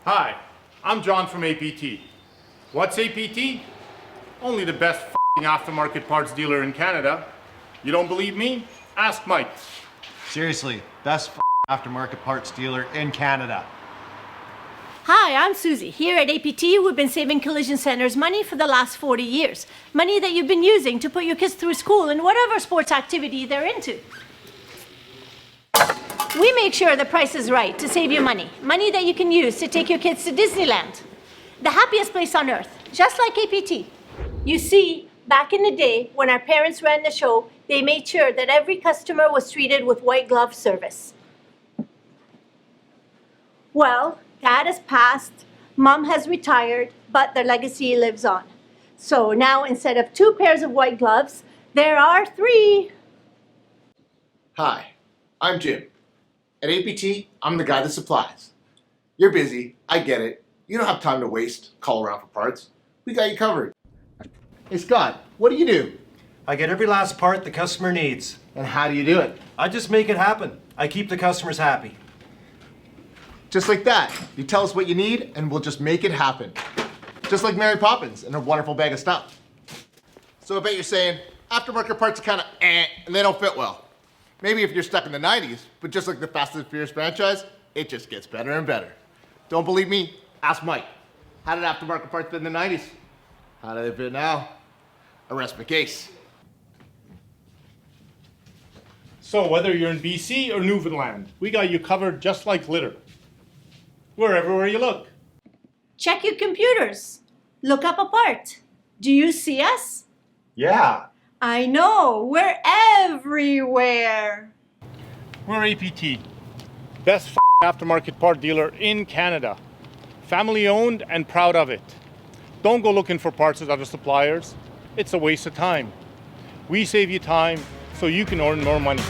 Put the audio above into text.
Hi, I'm John from APT. What's APT? Only the best f***ing aftermarket parts dealer in Canada. You don't believe me? Ask Mike. Seriously, best aftermarket parts dealer in Canada. Hi, I'm Susie. Here at APT, we've been saving collision centers money for the last 40 years. Money that you've been using to put your kids through school in whatever sports activity they're into. We make sure the price is right to save you money. Money that you can use to take your kids to Disneyland. The happiest place on earth, just like APT. You see, back in the day, when our parents ran the show, they made sure that every customer was treated with white glove service. Well, Dad has passed, Mom has retired, but their legacy lives on. So now instead of 2 pairs of white gloves, there are 3. Hi, I'm Jim. At APT, I'm the guy that supplies. You're busy, I get it. You don't have time to waste, call around for parts. We got you covered. Hey Scott, what do you do? I get every last part the customer needs. And how do you do it? I just make it happen. I keep the customers happy. Just like that. You tell us what you need and we'll just make it happen. Just like Mary Poppins and her wonderful bag of stuff. So I bet you're saying, aftermarket parts are kind of and they don't fit well. Maybe if you're stuck in the 90s, but just like the Fast and Furious franchise, it just gets better and better. Don't believe me? Ask Mike. How did aftermarket parts fit in the 90s? How do they fit now? Arrest my case. So whether you're in BC or Newfoundland, we got you covered just like glitter. We're everywhere you look. Check your computers. Look up a part. Do you see us? Yeah. I know, we're everywhere. We're APT. Best aftermarket part dealer in Canada. Family owned and proud of it. Don't go looking for parts at other suppliers. It's a waste of time. We save you time so you can earn more money.